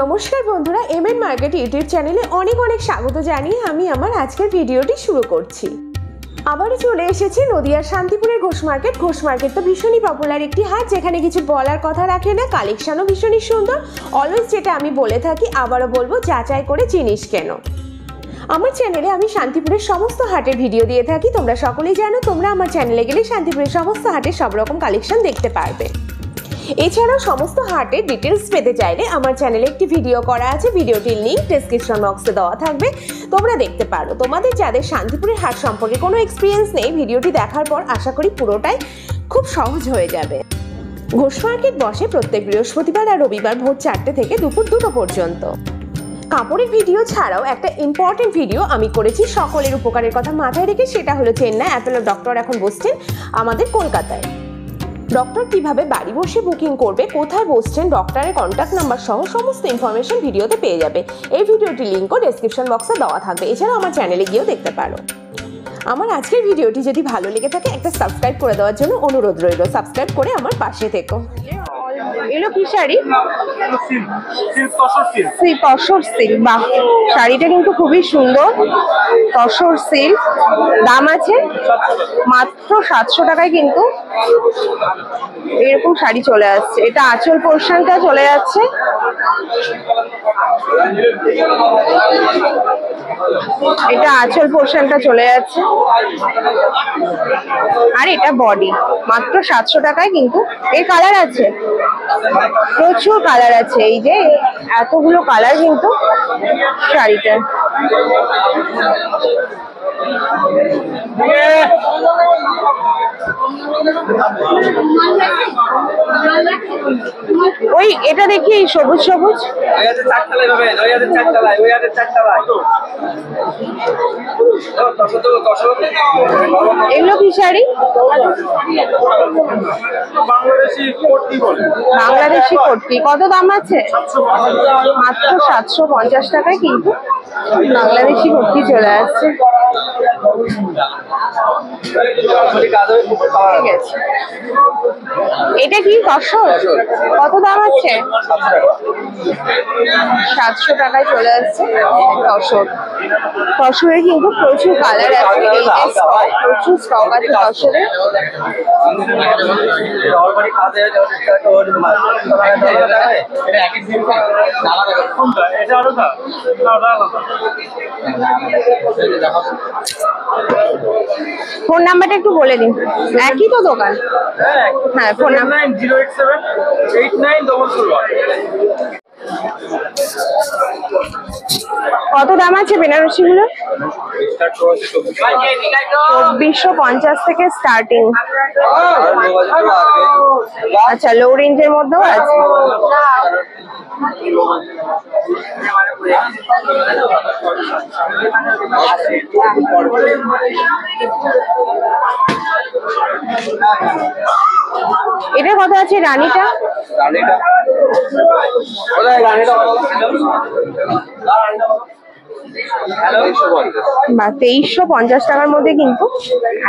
নমস্কার বন্ধুরা, MN market YouTube চ্যানেলে অনেক অনেক স্বাগত জানিয়ে আমি আমার আজকের ভিডিওটি শুরু করছি। আবারও চলে এসেছি নদিয়ার শান্তিপুরের ঘোষ মার্কেট। ঘোষ মার্কেট তো ভীষণই পপুলার একটি হাট, যেখানে কিছু বলার কথা রাখে না, কালেকশনও ভীষণই সুন্দর। অলওয়েজ যেটা আমি বলে থাকি, আবারও বলবো, যাচাই করে জিনিস কেন। আমার চ্যানেলে আমি শান্তিপুরের সমস্ত হাটের ভিডিও দিয়ে থাকি। তোমরা সকলেই জানো, তোমরা আমার চ্যানেলে গেলে শান্তিপুরের সমস্ত হাটের সব রকম কালেকশন দেখতে পারবে। এছাড়াও সমস্ত হাটের ডিটেলস পেতে চাইলে আমার চ্যানেলে একটি ভিডিও করা আছে, ভিডিওটির লিঙ্ক ডেসক্রিপশন বক্সে দেওয়া থাকবে, তোমরা দেখতে পারো। তোমাদের যাদের শান্তিপুরের হাট সম্পর্কে কোনো এক্সপিরিয়েন্স নেই, ভিডিওটি দেখার পর আশা করি পুরোটাই খুব সহজ হয়ে যাবে। ঘোষ মার্কেট বসে প্রত্যেক বৃহস্পতিবার আর রবিবার ভোর 4টে থেকে দুপুর 2টো পর্যন্ত। কাপড়ের ভিডিও ছাড়াও একটা ইম্পর্টেন্ট ভিডিও আমি করেছি সকলের উপকারের কথা মাথায় রেখে, সেটা হলো চেন্নাই অ্যাপোলো ডক্টর এখন বসছেন আমাদের কলকাতায়। ডক্টর কিভাবে বাড়ি বসে বুকিং করবে, কোথায় বসছেন, ডক্টরের কন্ট্যাক্ট নাম্বার সহ সমস্ত ইনফরমেশন ভিডিওতে পেয়ে যাবে। এই ভিডিওটির লিঙ্কও ডেসক্রিপশন বক্সে দেওয়া থাকবে। এছাড়াও আমার চ্যানেলে গিয়েও দেখতে পারো। আমার আজকের ভিডিওটি যদি ভালো লেগে থাকে, একটা সাবস্ক্রাইব করে দেওয়ার জন্য অনুরোধ রইল। সাবস্ক্রাইব করে আমার পাশে থেকো। এলো কি শাড়ি? তসর সিল্ক। বাহ, শাড়িটা কিন্তু খুবই সুন্দর। তসর সিল্ক, দাম আছে মাত্র 700 টাকায়। কিন্তু এরকম শাড়ি চলে আসছে। এটা আঁচল পোর্শনটা চলে যাচ্ছে। এটা আঁচল পোর্শনটা চলে যাচ্ছে, আর এটা বডি। মাত্র 700 টাকায়। কিন্তু এর কালার আছে, প্রচুর কালার আছে। এই যে এতগুলো কালার কিন্তু শাড়িটার। ওই এটা দেখি, সবুজ সবুজ। এগুলো কি শাড়ি? বাংলাদেশি কোটি। কত দাম আছে? মাত্র 750 টাকায় কিন্তু বাংলাদেশি কোটি চলে আসছে। এটা কি তসর? কত দাম আছে? 700 টাকায় চলে আসছে তসর। তসরের কিন্তু প্রচুর কালার আছে, প্রচুর স্টক আছে তসরের। ফোন নাম্বারটা একটু বলে দিন। একই তো দোকান? হ্যাঁ, ফোন নাম্বার 0878944। কত দাম আছে বেনারসি গুলো? 2450 থেকে স্টার্টিং। আচ্ছা, লো রেঞ্জের মধ্যেও আছে। এটা কত আছে? রানীটা বা 2350 টাকার মধ্যে কিন্তু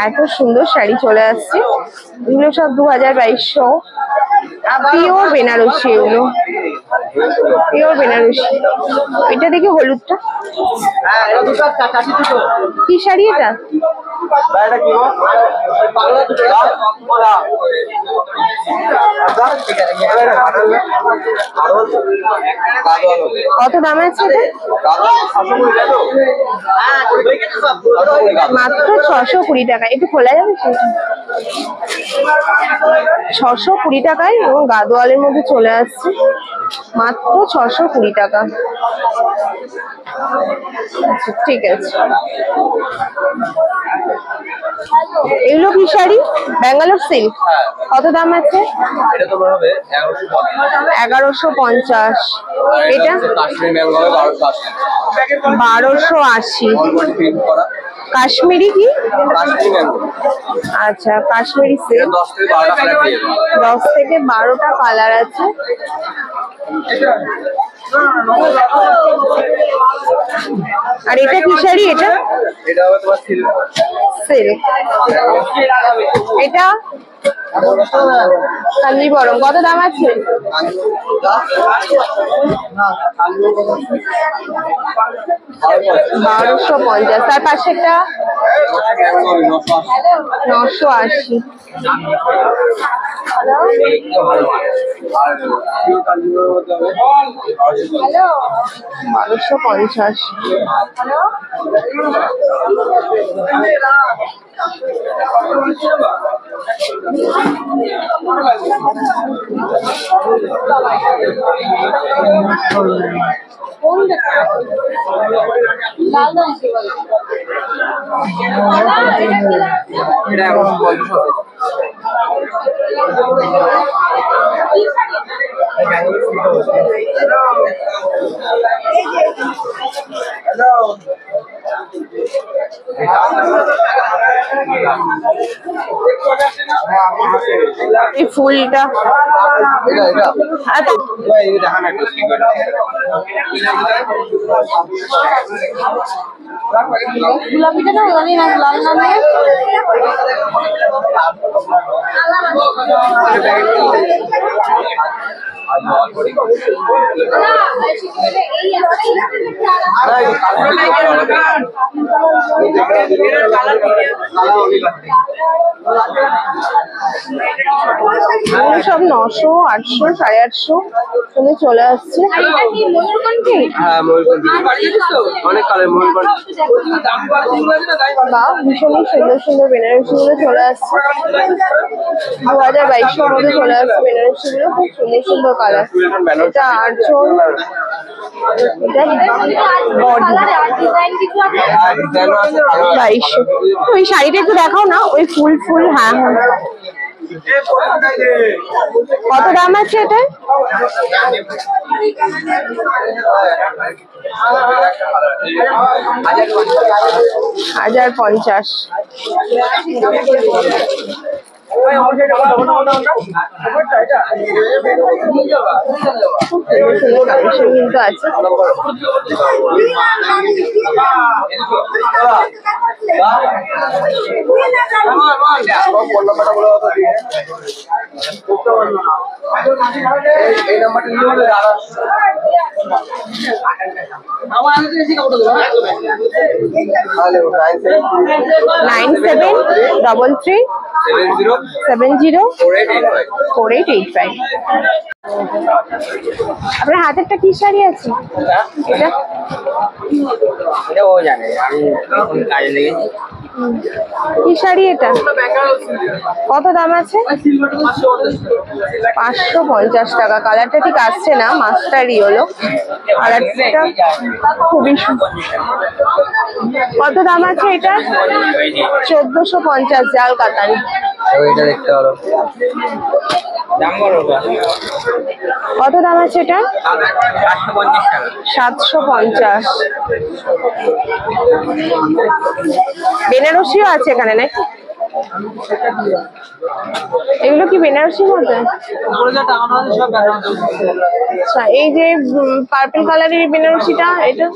এত সুন্দর শাড়ি চলে আসছে। এগুলো সব 2200। পিওর বেনারসি, এগুলো পিওর বেনারসি। এটা দেখি হলুদটা কি শাড়ি? এটা কত দাম আছে? মাত্র 620 টাকা। একটু খোলা যাবে? 620 টাকায় এবং গাদোয়ালের মধ্যে চলে আসছে। মাত্র 620 টাকা। আচ্ছা, ঠিক আছে। এগুলো কি শাড়ি? ব্যাঙ্গালোর সিল্ক। কত দাম আছে? 1150। এটা 1280। কাশ্মীরি কি? আচ্ছা, কাশ্মীরি সিল্ক। 10 থেকে 12টা কালার আছে। আর এটা কি শাড়ি? এটা এটা হবে তোমার সিল্ক। সিল্ক। এটা কাঞ্জিবরম কত দাম আছে? 1250। তার পাশেরটা 980। 1250। এই ফুলটা গোলাপিটা না লাল নামে সব 900, 800, 850 চলে আসছে। বা ভীষণই সুন্দর সুন্দর বেনারসি গুলো চলে আসছে। 2022-এর মধ্যে চলে আসছে বেনারসি গুলো, খুব সুন্দর সুন্দর কালার। এটা 800, এটা 2200। ওই শাড়িটা একটু দেখাও না, ওই ফুল ফুল। হ্যাঁ হ্যাঁ, কত দাম আছে এটা? 1050। কিন্তু আছে। আপনার হাতেরটা কি শাড়ি আছে? এটা ও জানে, আমি কাজে লেগেছি। কি শাড়ি এটা? কত দাম আছে? 550 টাকা। কালারটা ঠিক আসছে না, মাস্টারি হলো কালারটা, খুবই সুন্দর। কত দাম আছে এটা? 1450 জাল কাতান। কত দাম আছে এটা? 750। বেনারসিও আছে এখানে নাকি? এগুলো কি বেনারসির মধ্যে? আচ্ছা, এই যে পার্পল কালারের বেনারসিটা, এটা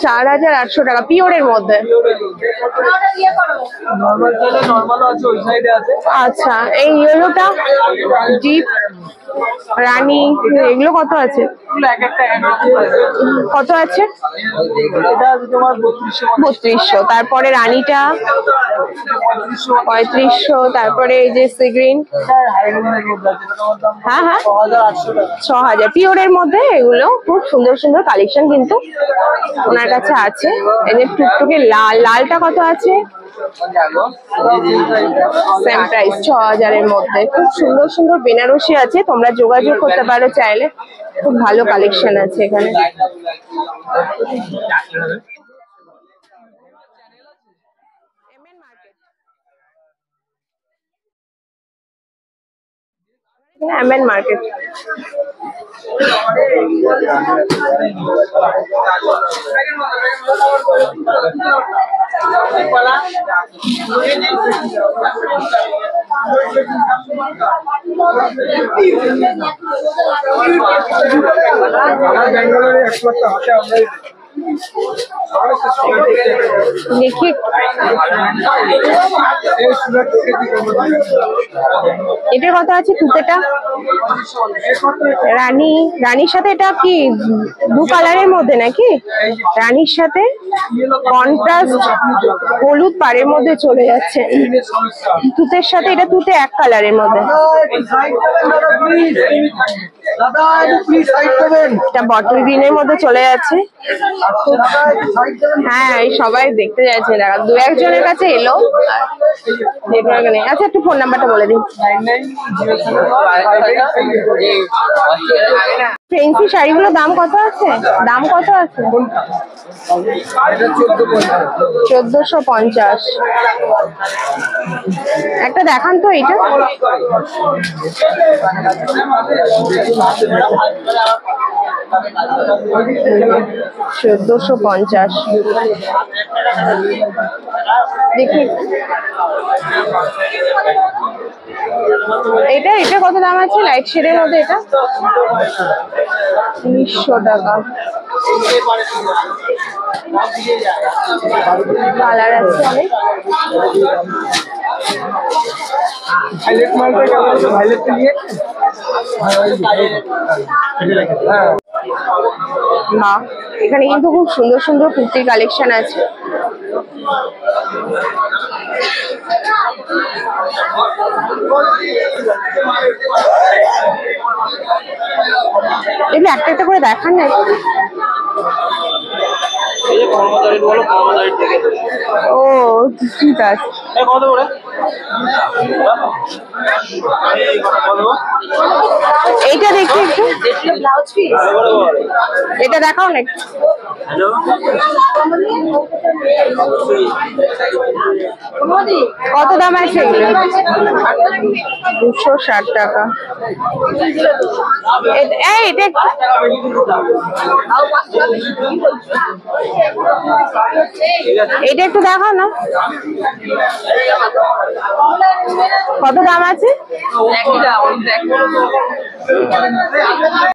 4800 টাকা, পিওরের মধ্যে। আচ্ছা, এই ইয়েলোটা ডিপ রানী, এগুলো কত আছে? কত আছে? 3200। তারপরে রানীটা 3500। তারপরে এই যে সি গ্রিন, হ্যাঁ হ্যাঁ 6000, পিওরের মধ্যে। এগুলো খুব সুন্দর সুন্দর কালেকশন কিন্তু ওনার কাছে আছে। এই যে টুকটুকে লাল, লালটা কত আছে? সেম প্রাইস, 6000-এর মধ্যে। খুব সুন্দর সুন্দর বেনারসি আছে, তোমরা যোগাযোগ করতে পারো চাইলে, খুব ভালো কালেকশন আছে এখানে। MN market. দেখি এটা কত আছে তুতেটা? রানীর সাথে এটা কি দু কালারের মধ্যে নাকি? রানীর সাথে কন্ট্রাস্ট হলুদ পাড়ের মধ্যে চলে যাচ্ছে, তুতের সাথে এটা তুতে এক কালারের মধ্যে। এটা বটল গ্রিনের মধ্যে চলে যাচ্ছে। হ্যাঁ এই সবাই দেখতে যাচ্ছে, দু একজনের কাছে এলো। আচ্ছা একটু ফোন নাম্বারটা বলে দিন। ফ্রেন্সি শাড়িগুলোর দাম কত আছে? 1450। একটা দেখান তো এইটা। $1450 দেখি। এটা কত দাম আছে লাইট শেডের মধ্যে? এটা 1900 টাকা। কালার আছে অনেক। না এখানে কিন্তু খুব সুন্দর সুন্দর কুর্তির কালেকশন আছে। এগুলো একটা একটা করে দেখান না। ও ঠিক আছে। এইটা দেখি একটু, এটা দেখাও না। কত দাম আছে এগুলো? 260 টাকা। এটা একটু দেখাও না, কত দাম আছে?